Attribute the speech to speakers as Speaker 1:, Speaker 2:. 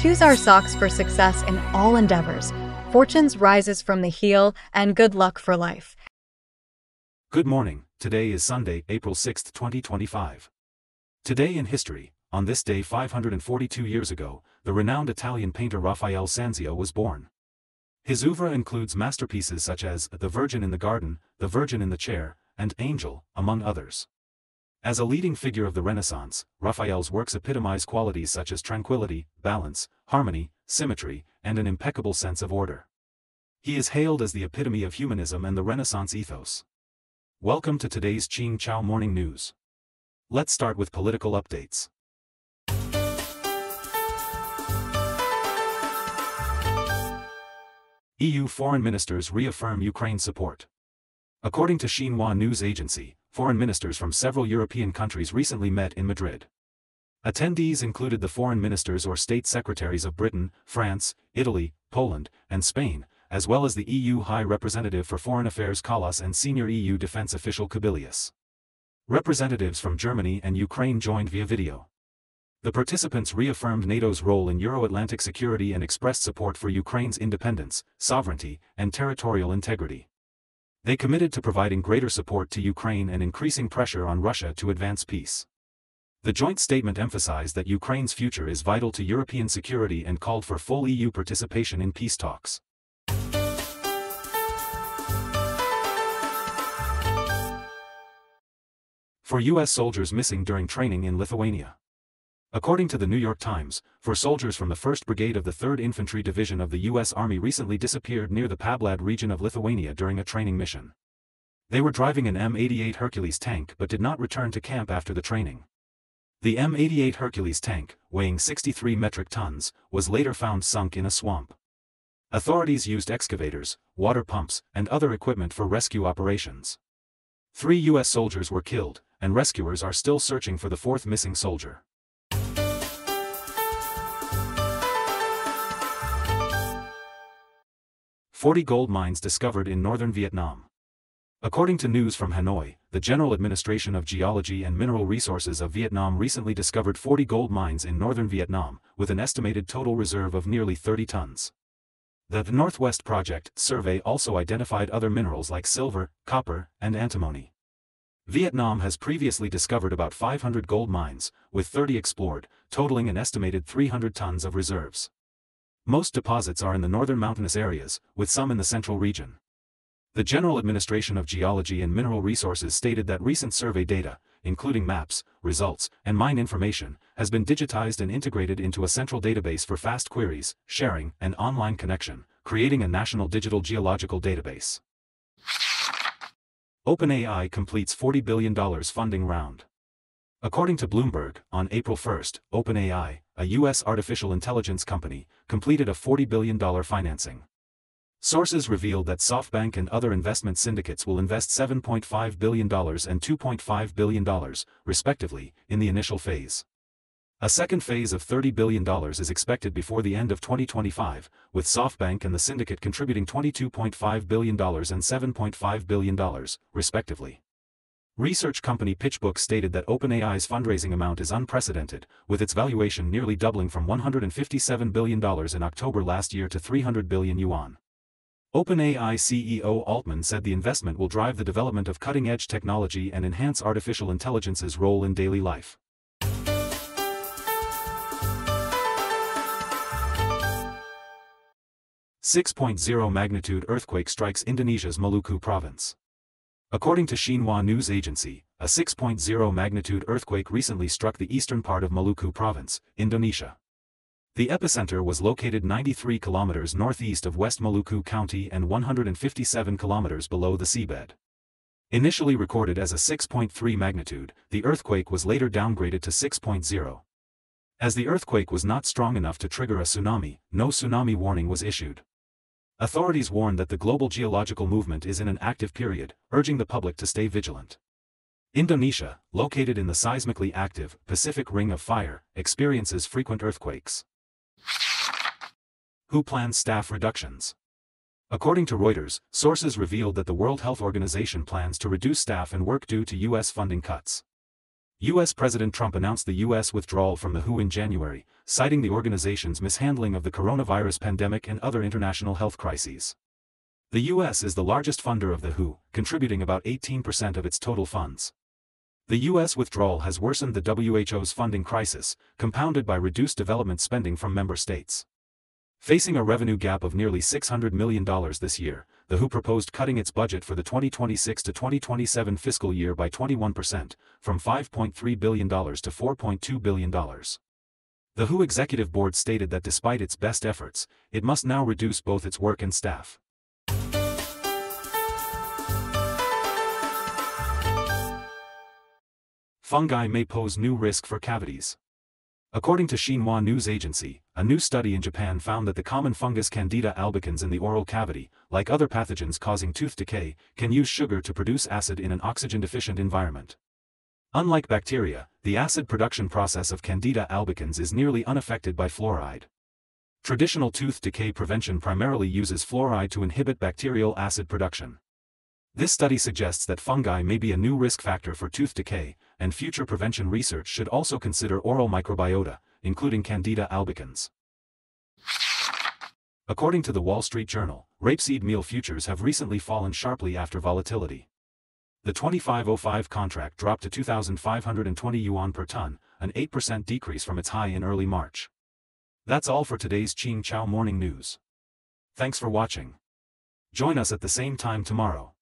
Speaker 1: choose our socks for success in all endeavors. Fortunes rises from the heel, and good luck for life.
Speaker 2: Good morning. Today is Sunday, April 6, 2025. Today in history, on this day 542 years ago, the renowned Italian painter Raphael Sanzio was born. His oeuvre includes masterpieces such as The Virgin in the Garden, The Virgin in the Chair, and Angel, among others. As a leading figure of the Renaissance, Raphael's works epitomize qualities such as tranquility, balance, harmony, symmetry, and an impeccable sense of order. He is hailed as the epitome of humanism and the Renaissance ethos. Welcome to today's Ching Chow Morning News. Let's start with political updates. EU foreign ministers reaffirm Ukraine support. According to Xinhua news agency, foreign ministers from several European countries recently met in Madrid. Attendees included the foreign ministers or state secretaries of Britain, France, Italy, Poland, and Spain, as well as the EU High Representative for Foreign Affairs Kallas and senior EU defense official Kubilius. Representatives from Germany and Ukraine joined via video. The participants reaffirmed NATO's role in Euro-Atlantic security and expressed support for Ukraine's independence, sovereignty, and territorial integrity. They committed to providing greater support to Ukraine and increasing pressure on Russia to advance peace. The joint statement emphasized that Ukraine's future is vital to European security and called for full EU participation in peace talks. For U.S. soldiers missing during training in Lithuania. According to the New York Times, 4 soldiers from the 1st Brigade of the 3rd Infantry Division of the U.S. Army recently disappeared near the Pablad region of Lithuania during a training mission. They were driving an M88 Hercules tank but did not return to camp after the training. The M88 Hercules tank, weighing 63 metric tons, was later found sunk in a swamp. Authorities used excavators, water pumps, and other equipment for rescue operations. 3 U.S. soldiers were killed, and rescuers are still searching for the 4th missing soldier. "40 gold mines discovered in northern Vietnam." According to news from Hanoi, the General Administration of Geology and Mineral Resources of Vietnam recently discovered 40 gold mines in northern Vietnam, with an estimated total reserve of nearly 30 tons. The Northwest Project survey also identified other minerals like silver, copper, and antimony. Vietnam has previously discovered about 500 gold mines, with 30 explored, totaling an estimated 300 tons of reserves. Most deposits are in the northern mountainous areas, with some in the central region. The General Administration of Geology and Mineral Resources stated that recent survey data, including maps, results, and mine information, has been digitized and integrated into a central database for fast queries, sharing, and online connection, creating a national digital geological database. OpenAI completes $40 billion funding round. According to Bloomberg, on April 1, OpenAI, a U.S. artificial intelligence company, completed a $40 billion financing. Sources revealed that SoftBank and other investment syndicates will invest $7.5 billion and $2.5 billion, respectively, in the initial phase. A second phase of $30 billion is expected before the end of 2025, with SoftBank and the syndicate contributing $22.5 billion and $7.5 billion, respectively. Research company PitchBook stated that OpenAI's fundraising amount is unprecedented, with its valuation nearly doubling from $157 billion in October last year to 300 billion yuan. OpenAI CEO Altman said the investment will drive the development of cutting-edge technology and enhance artificial intelligence's role in daily life. .0 magnitude earthquake strikes Indonesia's Maluku province. According to Xinhua news agency, a 6.0 magnitude earthquake recently struck the eastern part of Maluku province, Indonesia. The epicenter was located 93 kilometers northeast of West Maluku County and 157 kilometers below the seabed. Initially recorded as a 6.3 magnitude, the earthquake was later downgraded to 6.0. As the earthquake was not strong enough to trigger a tsunami, no tsunami warning was issued. Authorities warn that the global geological movement is in an active period, urging the public to stay vigilant. Indonesia, located in the seismically active Pacific Ring of Fire, experiences frequent earthquakes. WHO plans staff reductions. According to Reuters, sources revealed that the World Health Organization plans to reduce staff and work due to U.S. funding cuts. U.S. President Trump announced the U.S. withdrawal from the WHO in January, citing the organization's mishandling of the coronavirus pandemic and other international health crises. The U.S. is the largest funder of the WHO, contributing about 18% of its total funds. The U.S. withdrawal has worsened the WHO's funding crisis, compounded by reduced development spending from member states. Facing a revenue gap of nearly $600 million this year, the WHO proposed cutting its budget for the 2026 to 2027 fiscal year by 21%, from $5.3 billion to $4.2 billion. The WHO Executive Board stated that despite its best efforts, it must now reduce both its work and staff. Fungi may pose new risk for cavities. According to Xinhua News Agency, a new study in Japan found that the common fungus Candida albicans in the oral cavity, like other pathogens causing tooth decay, can use sugar to produce acid in an oxygen-deficient environment. Unlike bacteria, the acid production process of Candida albicans is nearly unaffected by fluoride. Traditional tooth decay prevention primarily uses fluoride to inhibit bacterial acid production. This study suggests that fungi may be a new risk factor for tooth decay, and future prevention research should also consider oral microbiota, including Candida albicans. According to the Wall Street Journal, rapeseed meal futures have recently fallen sharply after volatility. The 2505 contract dropped to 2,520 yuan per ton, an 8% decrease from its high in early March. That's all for today's Qing Chao Morning News. Thanks for watching. Join us at the same time tomorrow.